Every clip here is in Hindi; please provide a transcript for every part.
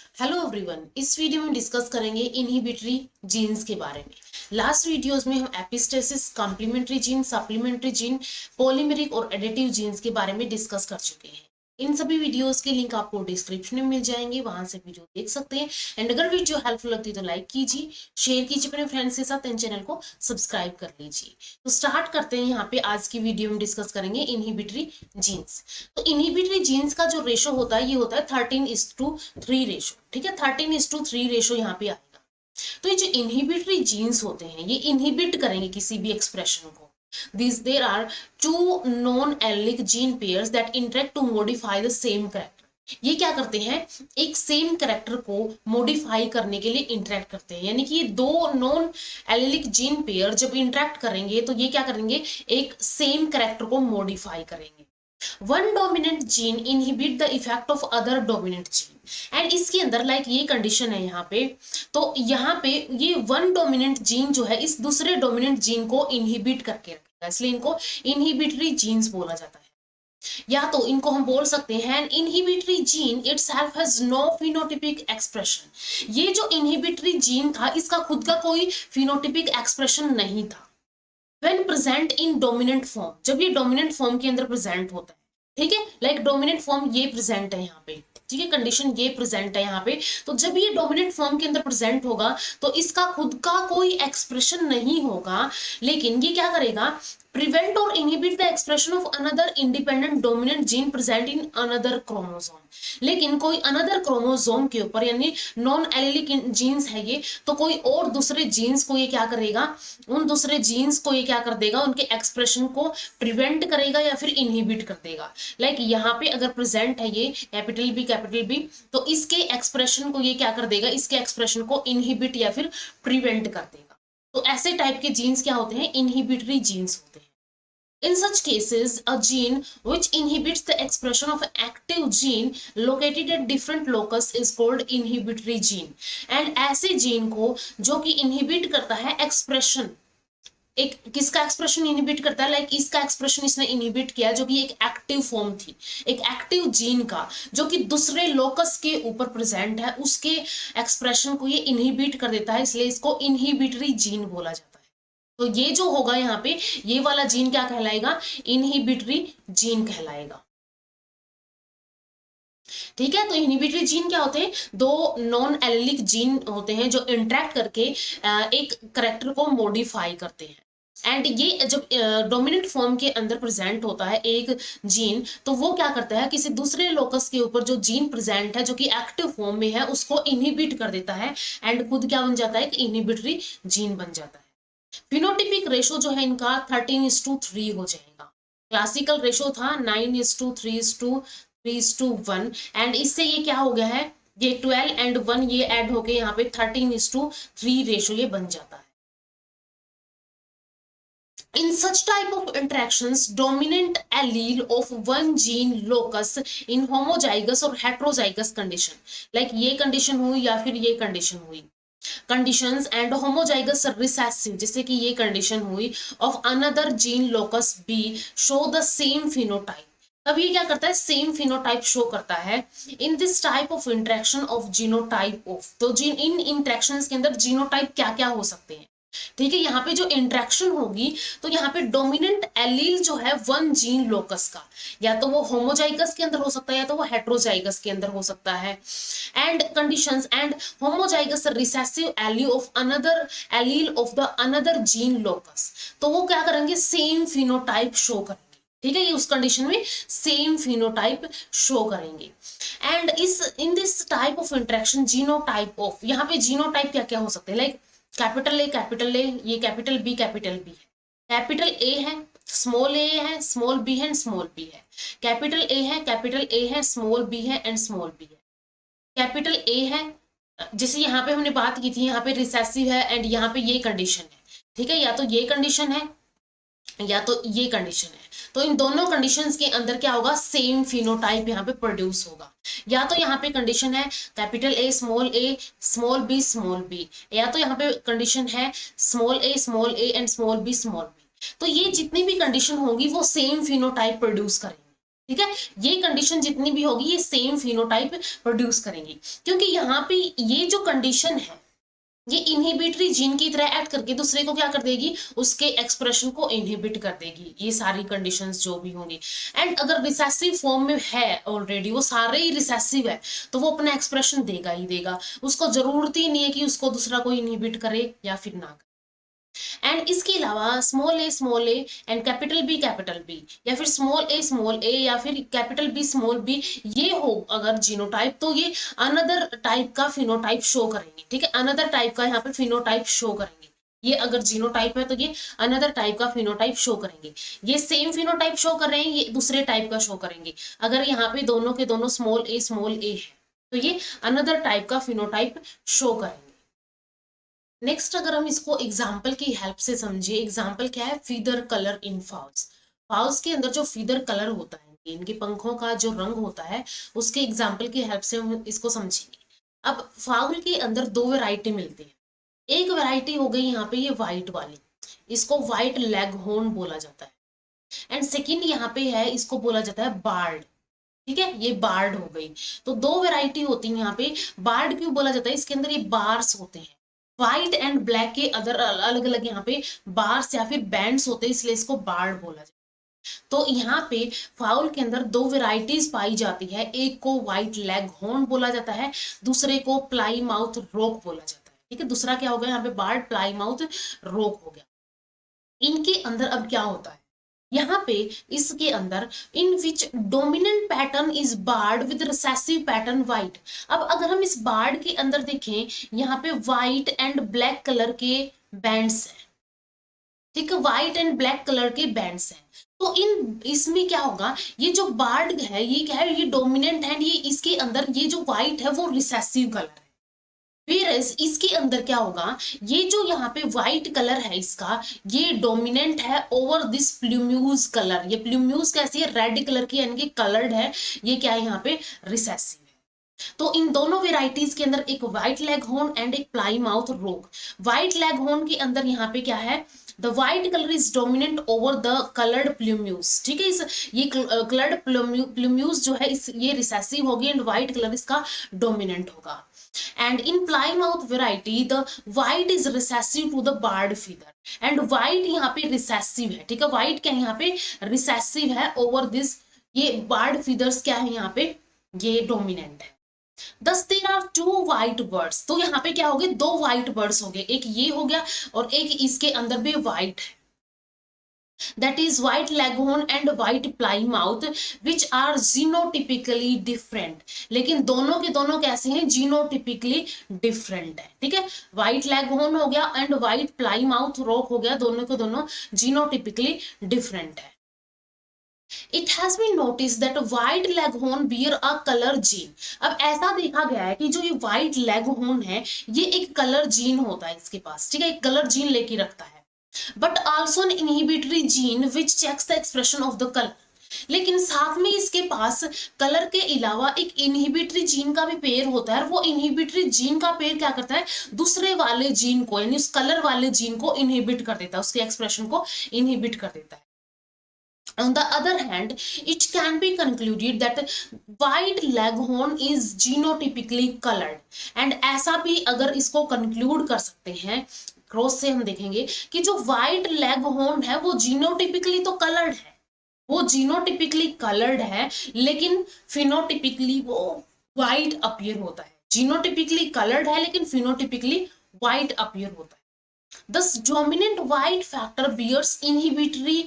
हेलो एवरीवन, इस वीडियो में डिस्कस करेंगे इनहिबिटरी जीन्स के बारे में। लास्ट वीडियोस में हम epistasis, complementary gene, supplementary gene, polymeric और एडिटिव जीन्स के बारे में डिस्कस कर चुके हैं। इन सभी वीडियोस के लिंक आपको डिस्क्रिप्शन में मिल जाएंगे, वहां से वीडियो देख सकते हैं। एंड अगर वीडियो हेल्पफुल लगती है तो लाइक कीजिए, शेयर कीजिए अपने फ्रेंड्स के साथ, एंड चैनल को सब्सक्राइब कर लीजिए। तो स्टार्ट करते हैं। यहाँ पे आज की वीडियो में डिस्कस करेंगे इनहिबिटरी जीन्स। तो इनहिबिटरी जीन्स का जो रेशो होता है, ये होता है 13:3 रेशो। ठीक है, 13:3 रेशो यहाँ पे आएगा। तो ये जो इनहिबिटरी जीन्स होते हैं, ये इनहिबिट करेंगे किसी भी एक्सप्रेशन को। There are two non allelic gene pairs that interact to modify the same character. ये क्या करते हैं, एक सेम कैरेक्टर को मॉडिफाई करने के लिए इंटरेक्ट करते हैं। यानी कि ये दो नॉन एलिक जीन पेयर जब इंटरेक्ट करेंगे तो ये क्या करेंगे, एक सेम कैरेक्टर को मॉडिफाई करेंगे। One dominant gene inhibit the effect of other dominant gene. And इसके अंदर ये कंडीशन है यहाँ पे। तो यहाँ पे ये वन डोमिनेंट जीन जो है इस दूसरे डोमिनेंट जीन को इनहिबिट करके रखेगा, इसलिए इनको इनहिबिटरी जीन्स बोला जाता है। या तो इनको हम बोल सकते हैं inhibitory gene itself has no phenotypic expression. ये जो इनहिबिटरी जीन था, इसका खुद का कोई फिनोटिपिक एक्सप्रेशन नहीं था। When present in dominant form, जब ये डोमिनेंट फॉर्म के अंदर प्रेजेंट होता है, ठीक है, डोमिनेंट फॉर्म ये प्रेजेंट है यहाँ पे, ठीक है, कंडीशन ये प्रेजेंट है यहाँ पे। तो जब ये डोमिनेंट फॉर्म के अंदर प्रेजेंट होगा तो इसका खुद का कोई एक्सप्रेशन नहीं होगा, लेकिन ये क्या करेगा, prevent or inhibit the expression of another independent dominant gene present in another chromosome। लेकिन कोई अनदर क्रोमोसोम के ऊपर, यानी नॉन एलिलिक जीन्स है ये, तो कोई और दूसरे जीन्स को ये क्या करेगा, उन दूसरे जीन्स को ये क्या कर देगा, उनके एक्सप्रेशन को प्रिवेंट करेगा या फिर इनहिबिट कर देगा। यहाँ पे अगर प्रेजेंट है ये कैपिटल बी, तो इसके एक्सप्रेशन को ये क्या कर देगा, इसके एक्सप्रेशन को इनहिबिट या फिर प्रिवेंट कर देगा। तो ऐसे टाइप के जीन्स क्या होते हैं, इनहिबिटरी जीन्स होते हैं। In such cases, a gene which inhibits the expression of an active gene located at different locus is called inhibitory gene। And ऐसे जीन को जो कि inhibit करता है एक्सप्रेशन, एक किसका एक्सप्रेशन इनहिबिट करता है, इसका एक्सप्रेशन इसने इनहिबिट किया जो कि एक एक्टिव फॉर्म थी, एक एक्टिव जीन का जो कि दूसरे लोकस के ऊपर प्रेजेंट है, उसके एक्सप्रेशन को ये इनहिबिट कर देता है, इसलिए इसको इनहिबिटरी जीन बोला जाता है। तो ये जो होगा यहाँ पे, ये वाला जीन क्या कहलाएगा, इनहिबिटरी जीन कहलाएगा। ठीक है, तो इनहिबिटरी जीन क्या होते हैं, दो नॉन एलिलिक जीन होते हैं जो इंटरेक्ट करके एक करेक्टर को मॉडिफाई करते हैं। एंड ये जब डोमिनेंट फॉर्म के अंदर प्रेजेंट होता है एक जीन, तो वो क्या करता है, किसी दूसरे लोकस के ऊपर जो जीन प्रेजेंट है जो कि एक्टिव फॉर्म में है, उसको इनहिबिट कर देता है, एंड खुद क्या बन जाता है, एक इनहिबिटरी जीन बन जाता है। फिनोटिपिक रेशो जो है इनका 13:3 हो जाएगा। क्लासिकल रेशो था 9:3:3:1, एंड इससे ये क्या हो गया है, ये 12 एंड 1 ये ऐड होके यहाँ पे 13:3 रेशो ये बन जाता है। In such type of interactions, dominant allele of one gene locus in homozygous or heterozygous condition, ये कंडीशन हुई या फिर ये कंडीशन हुई, कंडीशंस एंड होमोजाइगस रिसेसिव, जैसे कि ये कंडीशन हुई, of another gene locus B show the same phenotype. तब ये क्या करता है, सेम फिनोटाइप शो करता है। In this type of interaction of genotype of, तो जीन इन इंटरेक्शंस के अंदर जीनोटाइप क्या क्या हो सकते हैं, ठीक है। यहाँ पे जो इंट्रैक्शन होगी, तो यहाँ पे डोमिनेंट एलील जो है वन जीन लोकस का, या तो वो होमोजाइगस के अंदर हो सकता है या तो वो हेट्रोजाइगस के अंदर हो सकता है। And conditions and homozygous recessive allele of another allele of the another gene locus, तो वो क्या करेंगे, सेम फिनोटाइप शो करेंगे। ठीक है, ये उस कंडीशन में सेम फिनोटाइप शो करेंगे। एंड इस in this type of interaction genotype of, यहाँ पे जीनोटाइप क्या क्या हो सकते हैं, कैपिटल ए, ये कैपिटल बी है, कैपिटल ए है, स्मॉल ए है, स्मॉल बी है, स्मॉल बी है, कैपिटल ए है, स्मॉल बी है एंड स्मॉल बी है। कैपिटल ए है, जैसे यहाँ पे हमने बात की थी, यहाँ पे रिसेसिव है एंड यहाँ पे ये कंडीशन है, ठीक है, या तो ये कंडीशन है या तो ये कंडीशन है। तो इन दोनों कंडीशंस के अंदर क्या होगा, सेम फिनोटाइप यहाँ पे प्रोड्यूस होगा। या तो यहाँ पे कंडीशन है कैपिटल ए, स्मॉल बी, या तो यहाँ पे कंडीशन है small A and small B. तो ये जितनी भी कंडीशन होगी वो सेम फिनोटाइप प्रोड्यूस करेंगे। ठीक है, ये कंडीशन जितनी भी होगी ये सेम फिनोटाइप प्रोड्यूस करेंगी, क्योंकि यहाँ पे ये जो कंडीशन है ये इनहिबिटरी जीन की तरह एक्ट करके दूसरे को क्या कर देगी, उसके एक्सप्रेशन को इनहिबिट कर देगी, ये सारी कंडीशंस जो भी होंगी। एंड अगर रिसेसिव फॉर्म में है ऑलरेडी, वो सारे ही रिसेसिव है, तो वो अपना एक्सप्रेशन देगा ही देगा, उसको जरूरत ही नहीं है कि उसको दूसरा कोई इनहिबिट करे या फिर ना करे। एंड इसके अलावा small A and capital B या फिर स्मॉल ए या फिर कैपिटल बी ये हो अगर जीनोटाइप, तो ये अनदर टाइप का फिनोटाइप शो करेंगे। ठीक है, अनदर टाइप का यहाँ पे फिनोटाइप शो करेंगे। ये अगर जीनोटाइप है तो ये अनदर टाइप का फिनोटाइप शो करेंगे। ये सेम फिनोटाइप शो कर रहे हैं, ये दूसरे टाइप का शो करेंगे। अगर यहाँ पे दोनों के दोनों स्मॉल ए है तो ये अनदर टाइप का फिनोटाइप शो करेंगे। नेक्स्ट अगर हम इसको एग्जाम्पल की हेल्प से समझे, एग्जाम्पल क्या है, फीदर कलर इन फाउल्स। फाउल्स के अंदर जो फीदर कलर होता है, इनके पंखों का जो रंग होता है, उसके एग्जाम्पल की हेल्प से हम इसको समझेंगे। अब फाउल के अंदर दो वैरायटी मिलती है। एक वैरायटी हो गई यहाँ पे ये व्हाइट वाली, इसको व्हाइट लेग हॉर्न बोला जाता है। एंड सेकेंड यहाँ पे है, इसको बोला जाता है बार्ड। ठीक है, ये बार्ड हो गई। तो दो वैरायटी होती है यहाँ पे। बार्ड क्यों बोला जाता है, इसके अंदर ये बार्स होते हैं। व्हाइट एंड ब्लैक के अदर अलग अलग यहाँ पे बार्स या फिर बैंड्स होते हैं, इसलिए इसको बार्ड बोला जाता है। तो यहाँ पे फाउल के अंदर दो वेराइटीज पाई जाती है। एक को व्हाइट लेग हॉर्न बोला जाता है, दूसरे को प्लाई माउथ रोक बोला जाता है। ठीक है, दूसरा क्या हो गया यहाँ पे, बार्ड प्लाई माउथ रोक हो गया। इनके अंदर अब क्या होता है, यहाँ पे इसके अंदर in which dominant pattern is barred with recessive pattern white. अब अगर हम इस बार्ड के अंदर देखें, यहाँ पे व्हाइट एंड ब्लैक कलर के बैंड्स हैं। ठीक है, व्हाइट एंड ब्लैक कलर के बैंड्स हैं। तो इन इसमें क्या होगा, ये जो बार्ड है ये क्या है, ये डोमिनेंट है, ये इसके अंदर ये जो व्हाइट है वो रिसेसिव कलर है। फिर इसके अंदर क्या होगा, ये जो यहाँ पे व्हाइट कलर है इसका, ये डोमिनेंट है ओवर दिस प्लूम्यूज कलर। ये प्लूम्यूज कैसी है, रेड कलर की, यानी कि कलर्ड है। ये क्या है यहाँ पे, रिसेसिव है। तो इन दोनों वेराइटीज के अंदर एक व्हाइट लेग हॉर्न एंड एक Plymouth Rock. White leghorn के अंदर यहाँ पे क्या है, the white colour is dominant over the coloured plumage. ठीक है, इस ये कलर्ड प्लूम्यूज जो है इस ये रिसेसिव होगी एंड व्हाइट कलर इसका डोमिनेंट होगा। And in plymouth variety the white is recessive to the barred feather and white यहाँ पे recessive है। ठीक है, white क्या है यहाँ पे, recessive है over this, ये barred feathers क्या है यहाँ पे, ये dominant है। Thus there are two white birds। तो यहाँ पे क्या हो गए, दो white birds हो गए, एक ये हो गया और एक इसके अंदर भी white है। that is white leghorn and white plymouth which are genotypically different। लेकिन दोनों के दोनों कैसे हैं, genotypically different है। ठीक है, white leghorn हो गया and white plymouth rock हो गया, दोनों के दोनों genotypically different है। It has been noticed that white leghorn bear a color gene। अब ऐसा देखा गया है कि जो ये white leghorn है ये एक कलर जीन होता है इसके पास। ठीक है, एक कलर जीन लेके रखता है, but also an inhibitory gene which checks the expression of the colour. लेकिन साथ में इसके पास कलर के अलावा एक इनहिबिटरी जीन का भी पेयर होता है। वो इनहिबिटरी जीन का पेयर क्या करता है, दूसरे वाले जीन को यानी उस कलर वाले जीन को इनहिबिट कर देता है, उसके एक्सप्रेशन को इनहिबिट कर देता है। On the other hand, it can be concluded that white leghorn is genotypically colored। and ऐसा भी अगर इसको conclude कर सकते हैं, क्रॉस से हम देखेंगे कि जो व्हाइट लेग हॉर्न है वो जीनोटिपिकली तो कलर्ड है, वो जीनोटिपिकली कलर्ड है, लेकिन फिनोटिपिकली वो व्हाइट अपीयर होता है। जीनोटिपिकली कलर्ड है लेकिन फिनोटिपिकली व्हाइट अपीयर होता है। Thus dominant white factor bears inhibitory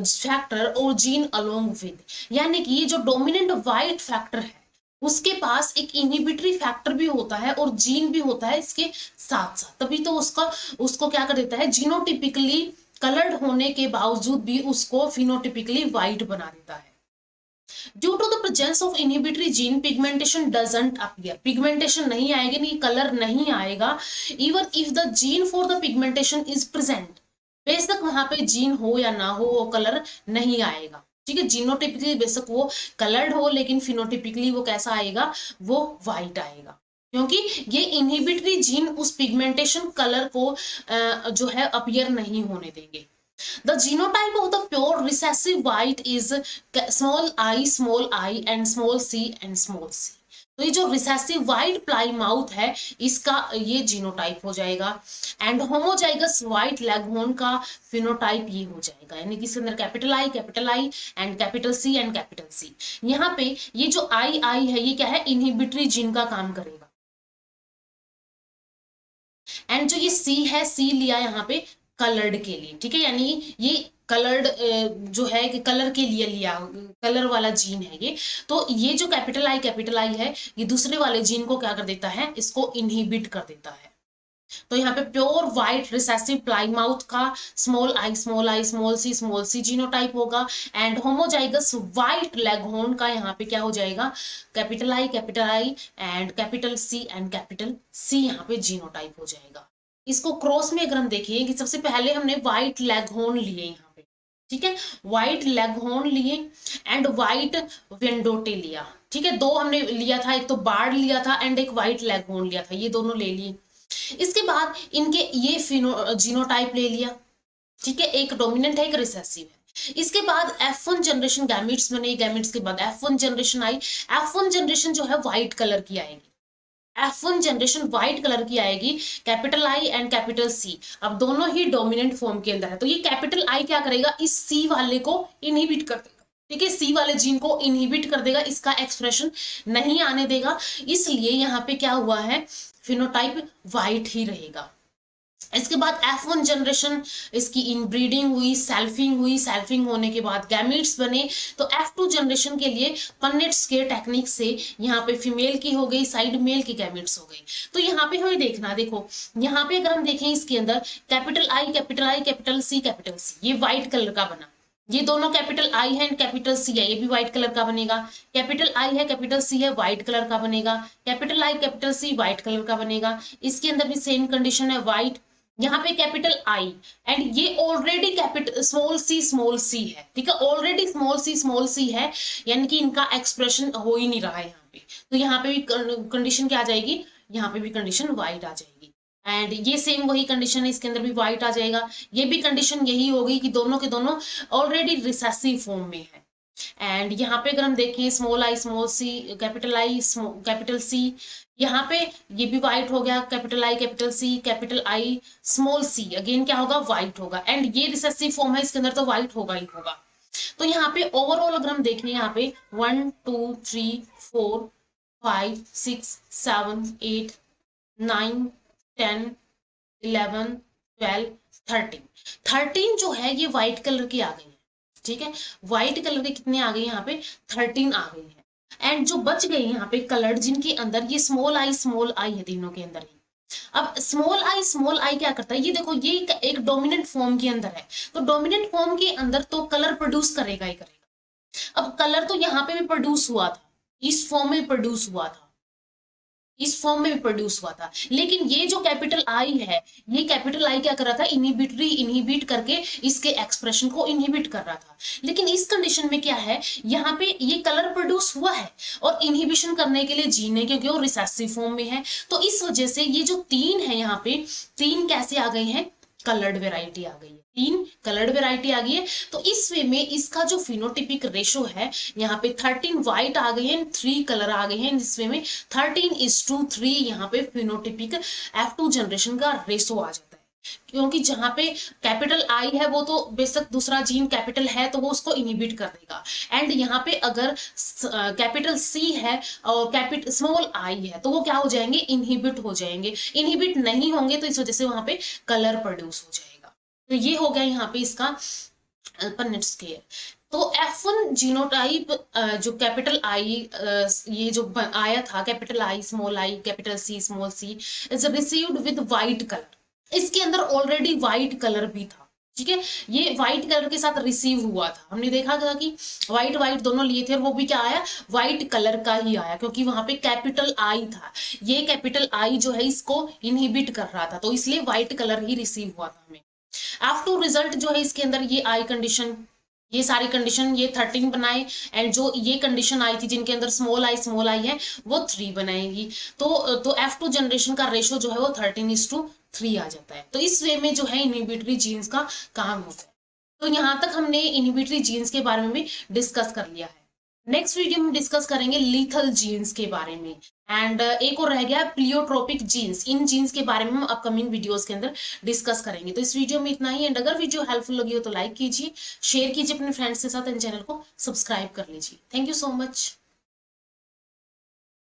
factor और gene along with। यानी कि ये जो डोमिनेंट व्हाइट फैक्टर है उसके पास एक इनहिबिटरी फैक्टर भी होता है और जीन भी होता है इसके साथ साथ, तभी तो उसको क्या कर देता है, जीनोटिपिकली कलर्ड होने के बावजूद भी उसको फिनोटिपिकली व्हाइट बना देता है। Due to the presence of inhibitory gene pigmentation doesn't appear. Pigmentation नहीं आएगी, नहीं कलर नहीं आएगा, even if the gene for the pigmentation is present. बेशक वहां पे जीन हो या ना हो वो कलर नहीं आएगा। ठीक है, जीनोटिपिकली बेशक वो कलर्ड हो लेकिन फिनोटिपिकली वो कैसा आएगा, वो व्हाइट आएगा, क्योंकि ये इनहिबिटरी जीन उस पिगमेंटेशन कलर को जो है अपीयर नहीं होने देंगे। The genotype of the pure recessive white is small I and small c and small c. तो ये जो रिसेसिव वाइट प्लाईमाउथ है इसका ये जीनोटाइप हो जाएगा। एंड होमोजाइगस वाइट लेगहॉर्न का फिनोटाइप ये हो जाएगा, यानी कि इसके अंदर capital I and capital C. यहाँ पे ये जो आई है ये क्या है, इनहिबिटरी जीन का काम करेगा। एंड जो ये सी है, सी लिया यहाँ पे कलर्ड के लिए, ठीक है, यानी ये कलर्ड जो है कि कलर के लिए लिया, कलर वाला जीन है ये। तो ये जो कैपिटल आई है ये दूसरे वाले जीन को क्या कर देता है, इसको इनहिबिट कर देता है। तो यहाँ पे प्योर व्हाइट रिसेसिव प्लाईमाउथ का small I small C genotype होगा। एंड होमोजाइगस व्हाइट लेगहॉर्न का यहाँ पे क्या हो जाएगा, capital I and capital C यहाँ पे जीनोटाइप हो जाएगा। इसको क्रॉस में अगर हम देखें कि सबसे पहले हमने व्हाइट लेगहॉर्न लिए यहाँ पे, ठीक है, व्हाइट लेगहॉर्न लिए एंड व्हाइट वेंडोटे लिया, ठीक है, दो हमने लिया था, एक तो बार्ड लिया था एंड एक व्हाइट लेगहॉर्न लिया था, ये दोनों ले लिए। इसके बाद इनके ये जीनोटाइप ले लिया, ठीक है, एक डोमिनेंट है एक रिसेसिव है। इसके बाद F1 जनरेशन गैमेट्स बने, गैमेट्स के बाद F1 जनरेशन आई। F1 जनरेशन जो है व्हाइट कलर की आएगी, F1 जनरेशन व्हाइट कलर की आएगी, capital I and capital C. अब दोनों ही डोमिनेंट फॉर्म के अंदर है, तो ये कैपिटल आई क्या करेगा, इस सी वाले को इनहिबिट कर देगा, ठीक है, सी वाले जीन को इनहिबिट कर देगा, इसका एक्सप्रेशन नहीं आने देगा। इसलिए यहाँ पे क्या हुआ है, फिनोटाइप व्हाइट ही रहेगा। इसके बाद F1 जनरेशन इसकी इनब्रीडिंग हुई, सेल्फिंग होने के बाद गैमीट्स बने। तो F2 जनरेशन के लिए पन्नेट्स के टेक्निक से यहाँ पे फीमेल की हो गई, साइड मेल की गैमीट्स हो गई। तो यहाँ पे हमें देखना, देखो यहाँ पे अगर हम देखें इसके अंदर कैपिटल आई कैपिटल सी ये व्हाइट कलर का बना, ये दोनों कैपिटल आई है एंड कैपिटल सी है, ये भी व्हाइट कलर का बनेगा। कैपिटल आई है कैपिटल सी है, व्हाइट कलर का बनेगा। Capital I capital C white colour का बनेगा। इसके अंदर भी सेम कंडीशन है, व्हाइट। यहाँ पे कैपिटल आई एंड ये ऑलरेडी कैपिटल स्मॉल सी है, ठीक है, ऑलरेडी स्मॉल सी है, यानी कि इनका एक्सप्रेशन हो ही नहीं रहा है यहाँ पे। तो यहाँ पे भी कंडीशन क्या आ जाएगी, यहाँ पे भी कंडीशन व्हाइट आ जाएगी। एंड ये सेम वही कंडीशन है, इसके अंदर भी व्हाइट आ जाएगा। ये भी कंडीशन यही होगी कि दोनों के दोनों ऑलरेडी रिसेसिव फॉर्म में है। एंड यहाँ पे अगर हम देखें small C capital I capital C, यहाँ पे ये भी व्हाइट हो गया, capital I capital I small C, again क्या होगा, व्हाइट होगा। एंड ये रिसेसिव फॉर्म है, इसके अंदर तो व्हाइट होगा ही होगा। तो यहाँ पे ओवरऑल अगर हम देखें, यहाँ पे 1 2 3 4 5 6 7 8 9 10 11 12 13 जो है ये व्हाइट कलर की आ गई है, ठीक है, व्हाइट कलर के कितने आ गए यहाँ पे, 13 आ गई है। एंड जो बच गए यहाँ पे कलर्ड, जिनके अंदर ये स्मॉल आई है तीनों के अंदर ही। अब स्मॉल आई क्या करता है, ये देखो ये एक डोमिनेंट फॉर्म के अंदर है, तो डोमिनेंट फॉर्म के अंदर तो कलर प्रोड्यूस करेगा ही करेगा। अब कलर तो यहाँ पे भी प्रोड्यूस हुआ था, इस फॉर्म में प्रोड्यूस हुआ था, इस फॉर्म में भी प्रोड्यूस हुआ था, लेकिन ये जो कैपिटल आई है, ये कैपिटल आई क्या कर रहा था, इनहिबिट करके इसके एक्सप्रेशन को इनहिबिट कर रहा था। लेकिन इस कंडीशन में क्या है, यहाँ पे ये कलर प्रोड्यूस हुआ है और इनहिबिशन करने के लिए जीन है, क्योंकि वो रिसेसिव फॉर्म में है। तो इस वजह से ये जो 3 है, यहाँ पे 3 कैसे आ गए हैं, कलर्ड वेराइटी आ गई है, 3 कलर्ड वेराइटी आ गई है। तो इस वे में इसका जो फिनोटिपिक रेशो है, यहाँ पे 13 व्हाइट आ गए हैं, 3 कलर आ गए हैं। इस वे में 13:3 यहाँ पे फिनोटिपिक F2 जनरेशन का रेशो आ जाता है, क्योंकि जहां पे कैपिटल आई है वो तो बेशक दूसरा जीन कैपिटल है तो वो उसको इनहिबिट कर देगा। एंड यहाँ पे अगर कैपिटल सी है और कैपिटल स्मॉल आई है तो वो क्या हो जाएंगे, इनहिबिट हो जाएंगे। इनहिबिट नहीं होंगे तो इस वजह से वहां पे कलर प्रोड्यूस हो जाएगा। तो ये हो गया यहाँ पे इसका पन्नेट स्केयर। तो F1 जीनोटाइप जो कैपिटल आई ये जो आया था, capital I capital C small C, is received with white colour. इसके अंदर ऑलरेडी व्हाइट कलर भी था, ठीक है, ये व्हाइट कलर के साथ रिसीव हुआ था। हमने देखा था कि व्हाइट दोनों लिए थे और वो भी क्या आया, व्हाइट कलर का ही आया, क्योंकि वहां पे कैपिटल आई था। ये कैपिटल आई जो है इसको इनहिबिट कर रहा था, तो इसलिए व्हाइट कलर ही रिसीव हुआ था हमें। F2 रिजल्ट जो है इसके अंदर ये आई कंडीशन, ये सारी कंडीशन ये 13 बनाए। एंड जो ये कंडीशन आई थी जिनके अंदर स्मॉल आई है वो 3 बनाएगी। तो F2 जनरेशन का रेशो जो है वो 13:3 आ जाता है। तो इस वे में जो है इनहिबिटरी जीन्स का काम होता है। तो यहाँ तक हमने इनहिबिटरी जीन्स के बारे में भी डिस्कस कर लिया है। नेक्स्ट वीडियो में डिस्कस करेंगे लीथल जीन्स के बारे में। एंड एक और रह गया प्लियोट्रोपिक जीन्स। इन जीन्स के बारे में हम अपकमिंग वीडियोस के अंदर डिस्कस करेंगे। तो इस वीडियो में इतना ही। एंड अगर वीडियो हेल्पफुल लगी हो तो लाइक कीजिए, शेयर कीजिए अपने फ्रेंड्स के साथ, एंड चैनल को सब्सक्राइब कर लीजिए। Thank you so much.